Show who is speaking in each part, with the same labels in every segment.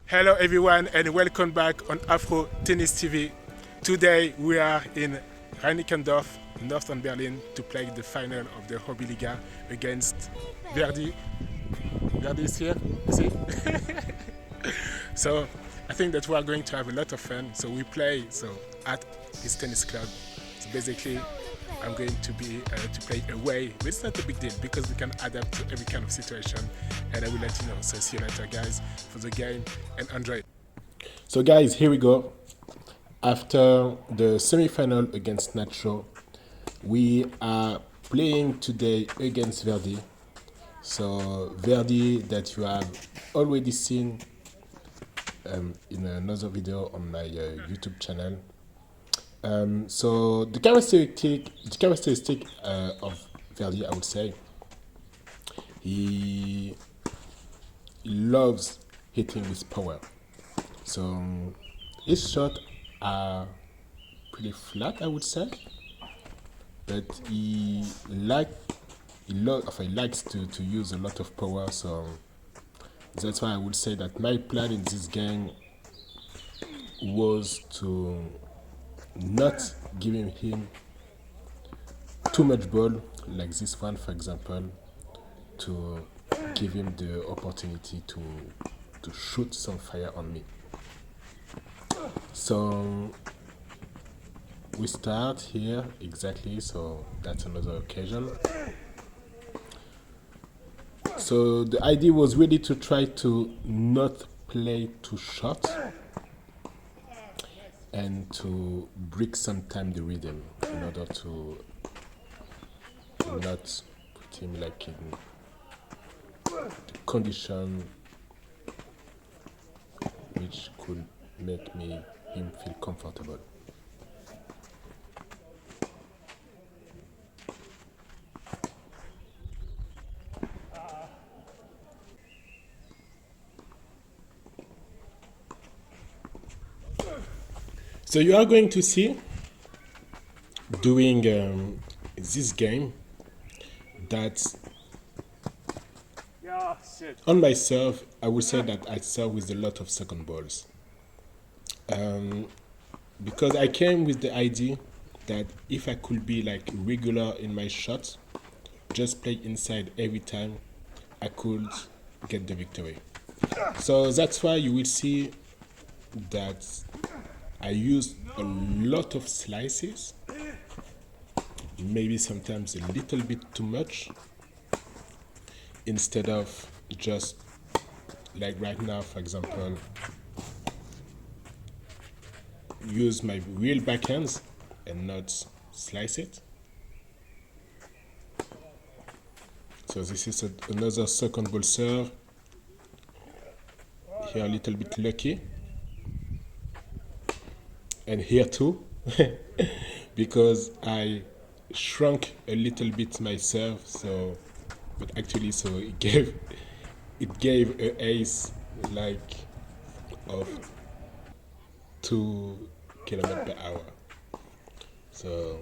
Speaker 1: Hello everyone and welcome back on Afro Tennis TV. Today we are in Reinickendorf, northern Berlin, to play the final of the HobbyLiga against Verdi. Verdi is here, you see? So I think that we are going to have a lot of fun. So we play at this tennis club. So basically I'm going to play away, but it's not a big deal because we can adapt to every kind of situation, and I will let you know. So see you later, guys, for the game and enjoy. So, guys, here we go. After the semi-final against Nacho, we are playing today against Verdi. So Verdi that you have already seen in another video on my YouTube channel. So the characteristic of Verdi, I would say, he loves hitting with power. So his shots are pretty flat, I would say, but he likes to use a lot of power. So that's why I would say that my plan in this game was to not giving him too much ball, like this one, for example, to give him the opportunity to shoot some fire on me. So we start here exactly, so that's another occasion. So the idea was really to try to not play too short and to break sometime the rhythm in order to not put him like in the condition which could make him feel comfortable. So you are going to see during this game that on my serve, I would say that I serve with a lot of second balls. Because I came with the idea that if I could be like regular in my shots, just play inside every time, I could get the victory. So that's why you will see that I use a lot of slices, maybe sometimes a little bit too much, instead of just like right now, for example, use my real backhands and not slice it. So this is another second ball serve. Here a little bit lucky. And here too, because I shrunk a little bit my serve, so but actually so it gave a ace like of 2 km/h. So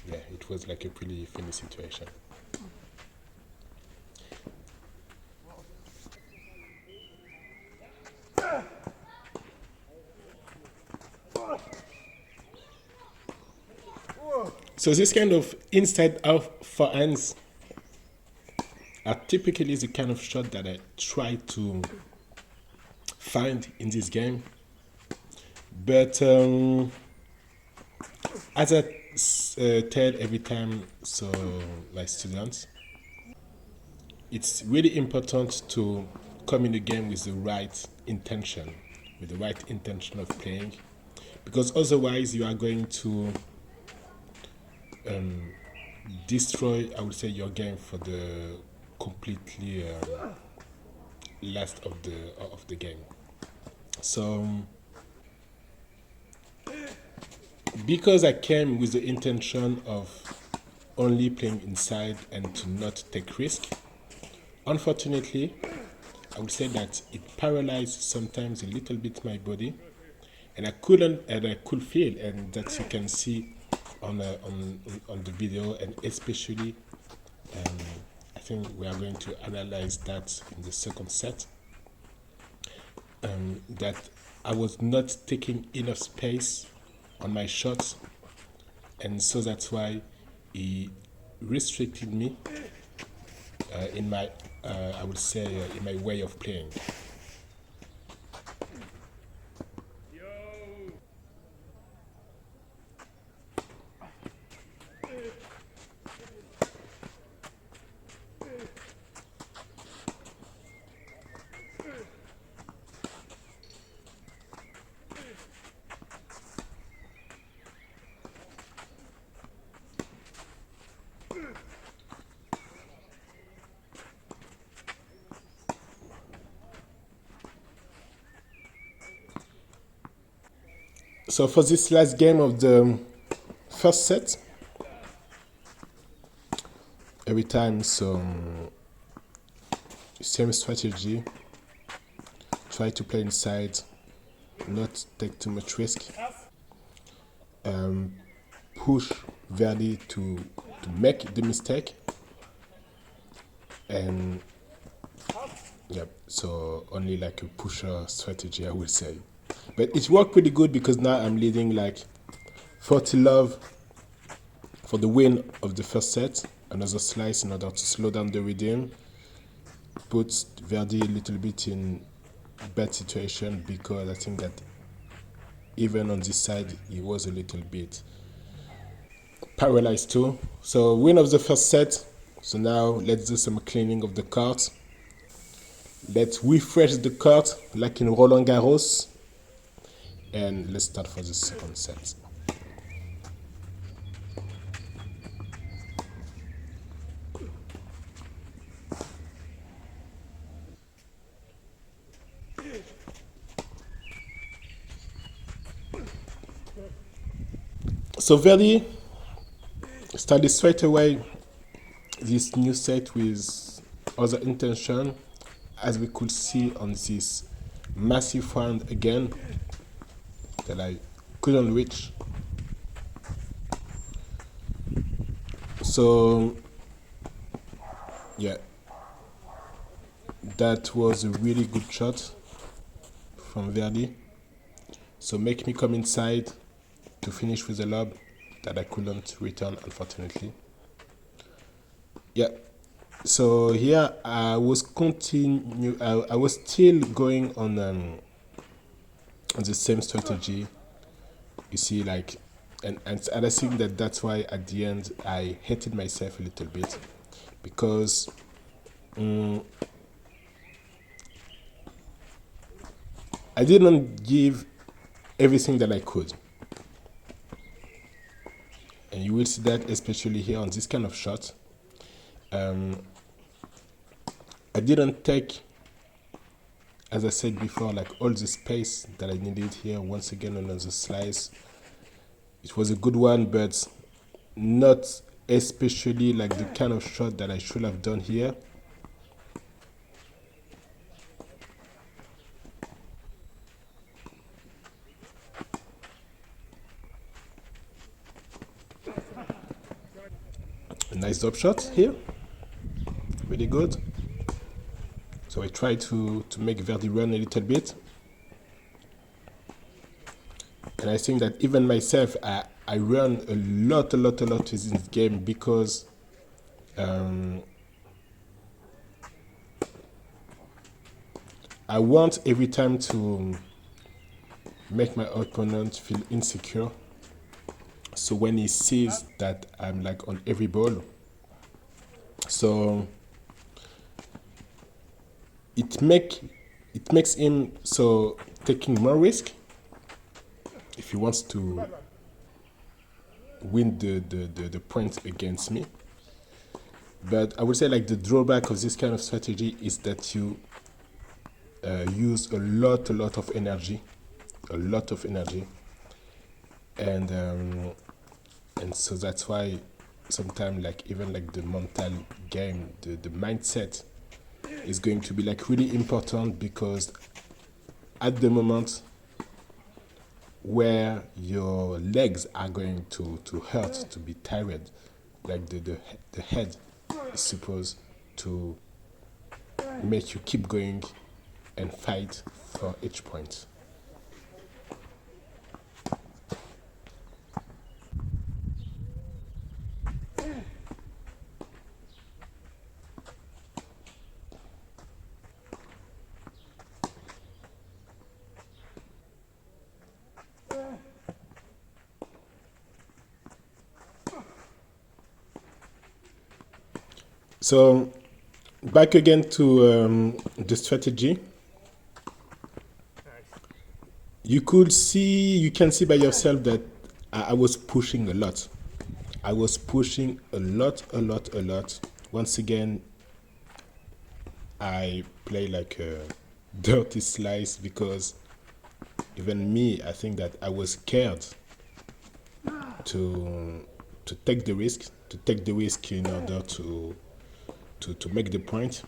Speaker 1: yeah, it was like a pretty funny situation. So this kind of inside out forehands are typically the kind of shot that I try to find in this game. But as I tell every time, so my students, it's really important to come in the game with the right intention, of playing, because otherwise you are going to destroy, I would say, your game for the completely last of the game. So because I came with the intention of only playing inside and to not take risk, unfortunately, I would say that it paralyzed sometimes a little bit my body, and I could feel, and that you can see on the video, and especially I think we are going to analyze that in the second set. that I was not taking enough space on my shots, and so that's why he restricted me in my, I would say, in my way of playing. So for this last game of the first set, every time same strategy, try to play inside, not take too much risk, push Verdi to make the mistake, and yeah, so only like a pusher strategy, I would say. But it worked pretty good because now I'm leading like 40 love for the win of the first set. Another slice in order to slow down the rhythm, put Verdi a little bit in bad situation, because I think that even on this side he was a little bit paralyzed too. So win of the first set. So now let's do some cleaning of the cards. Let's refresh the card like in Roland Garros, and let's start for the second set. So Verdi started straight away this new set with other intention, as we could see on this massive round again that I couldn't reach. So yeah, that was a really good shot from Verdi. So make me come inside to finish with a lob that I couldn't return, unfortunately. Yeah. So here I was I was still going on the same strategy. You see, like, and I think that that's why at the end I hated myself a little bit, because I didn't give everything that I could. And you will see that especially here on this kind of shot. I didn't take, as I said before, like all the space that I needed here. Once again, another slice. It was a good one, but not especially like the kind of shot that I should have done here. A nice drop shot here. Really good. So I tried to make Verdi run a little bit. And I think that even myself, I run a lot in this game, because I want every time to make my opponent feel insecure. So when he sees that I'm like on every ball, so it makes him so taking more risk if he wants to win the points against me. But I would say like the drawback of this kind of strategy is that you use a lot of energy, and so that's why sometimes like even like the mental game, the mindset is going to be like really important, because at the moment where your legs are going to hurt, to be tired, like the head is supposed to make you keep going and fight for each point. So back again to the strategy. You can see by yourself that I was pushing a lot. I was pushing a lot. Once again, I play like a dirty slice because even me, I think that I was scared to take the risk in order to make the point.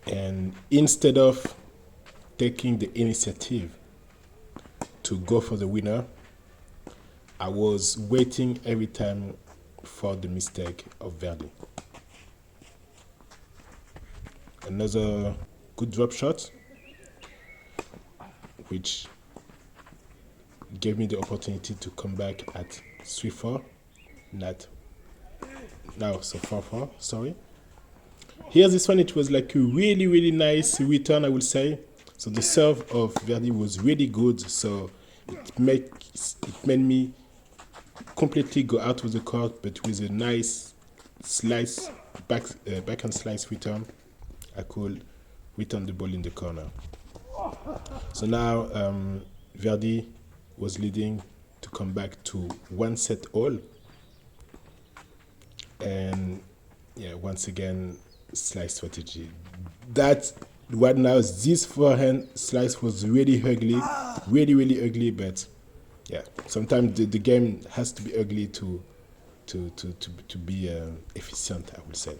Speaker 1: And instead of taking the initiative to go for the winner, I was waiting every time for the mistake of Verdi. Another good drop shot, which gave me the opportunity to come back at 3-4, not now, so 4-4, sorry. Here, this one, it was like a really nice return, I would say. So the serve of Verdi was really good, so it made me completely go out of the court, but with a nice slice, backhand slice return, I could return the ball in the corner. So now Verdi was leading to come back to 1 set all. And yeah, once again, slice strategy. That right now, this forehand slice was really ugly, really ugly. But yeah, sometimes the game has to be ugly to be efficient, I would say.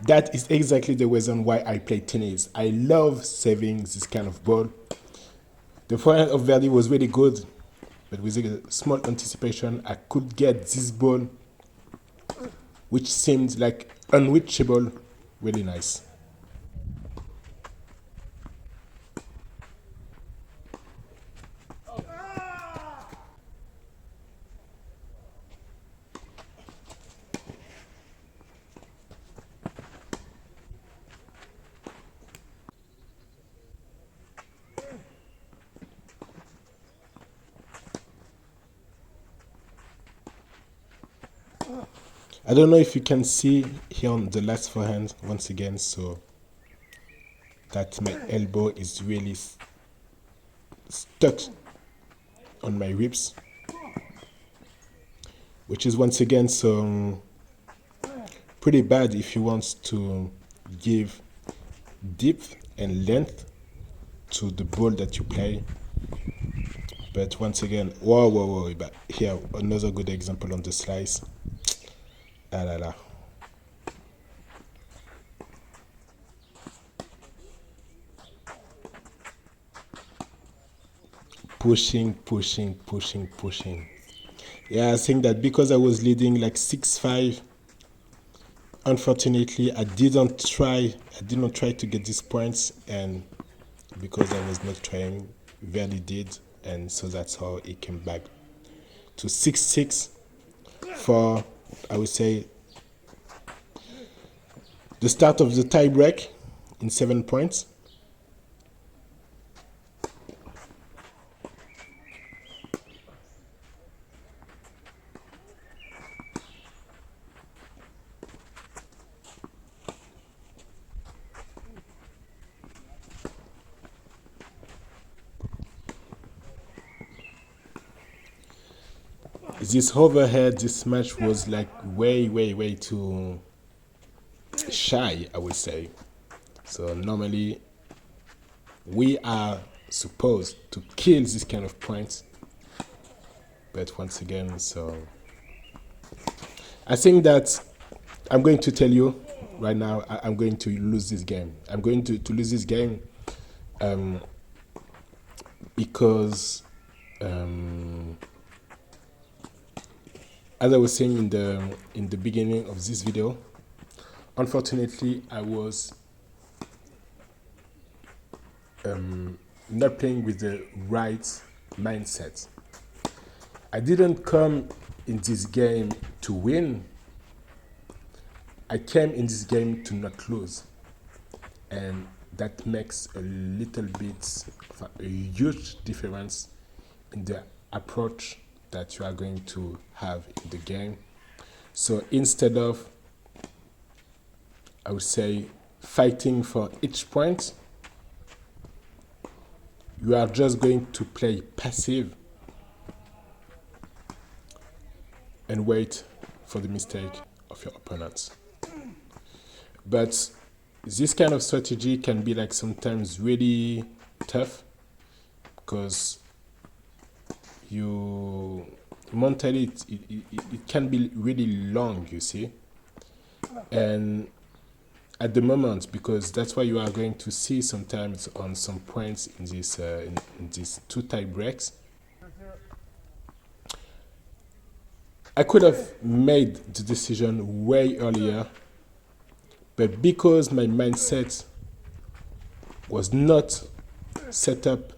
Speaker 1: That is exactly the reason why I play tennis. I love saving this kind of ball. The forehand of Verdi was really good, but with a small anticipation, I could get this ball, which seemed like unreachable, really nice. I don't know if you can see here on the last forehand once again, so that my elbow is really stuck on my ribs, which is once again so pretty bad if you want to give depth and length to the ball that you play. But once again, whoa, but here another good example on the slice. Ah la la. Pushing. Yeah, I think that because I was leading like 6-5, unfortunately I did not try to get these points, and because I was not trying, Verdi did, and so that's how it came back to 6-6 for, I would say, the start of the tie break in 7 points. This overhead, this match was like way too shy, I would say. So normally we are supposed to kill this kind of points, but once again, so I think that I'm going to tell you right now, I'm going to lose this game. I'm going to lose this game because as I was saying in the beginning of this video, unfortunately I was not playing with the right mindset. I didn't come in this game to win. I came in this game to not lose. And that makes a little bit, a huge difference in the approach that you are going to have in the game. So instead of, I would say, fighting for each point, you are just going to play passive and wait for the mistake of your opponents. But this kind of strategy can be like sometimes really tough because you mentally it can be really long, you see. And at the moment, because that's why you are going to see sometimes on some points in this in these two tie breaks, I could have made the decision way earlier, but because my mindset was not set up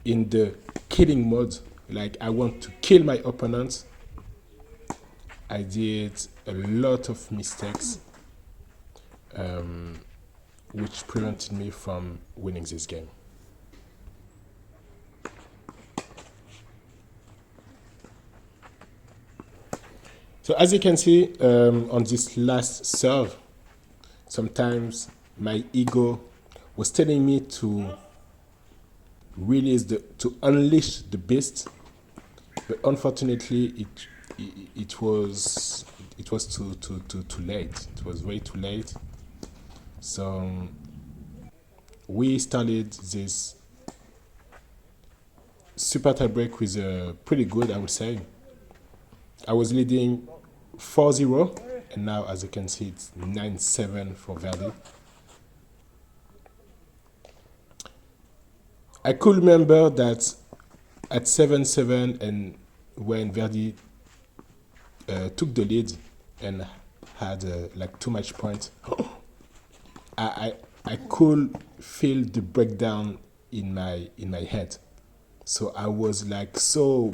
Speaker 1: in the killing mode, like I want to kill my opponents, I did a lot of mistakes which prevented me from winning this game. So as you can see on this last serve, sometimes my ego was telling me to unleash the beast, but unfortunately it was too late. It was way too late. So we started this super tie break with pretty good, I would say. I was leading 4-0, and now as you can see it's 9-7 for Verdi. I could remember that at 7-7 and when Verdi took the lead and had like too much points, I could feel the breakdown in my head. So I was like so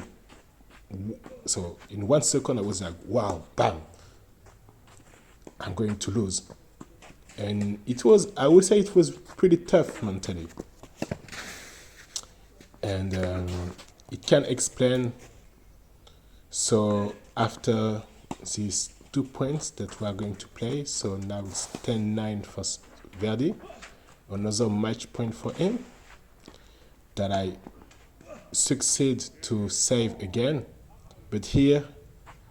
Speaker 1: in 1 second I was like, wow, bam, I'm going to lose. And it was, I would say it was pretty tough mentally. And it can explain. So after these 2 points that we are going to play, so now it's 10-9 for Verdi, another match point for him that I succeed to save again. But here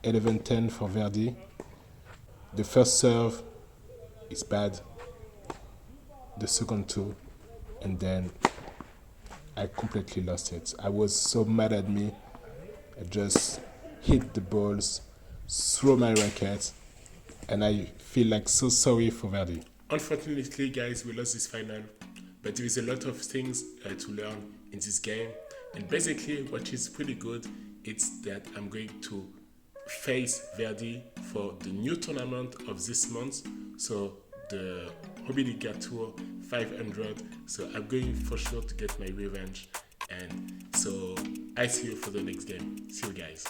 Speaker 1: 11-10 for Verdi. The first serve is bad, the second two, and then I completely lost it. I was so mad at me. I just hit the balls, throw my racket, and I feel like so sorry for Verdi. Unfortunately, guys, we lost this final, but there is a lot of things to learn in this game. And basically, what is pretty good, it's that I'm going to face Verdi for the new tournament of this month. So the HobbyLiga Tour 500. So I'm going for sure to get my revenge. And so I see you for the next game. See you guys.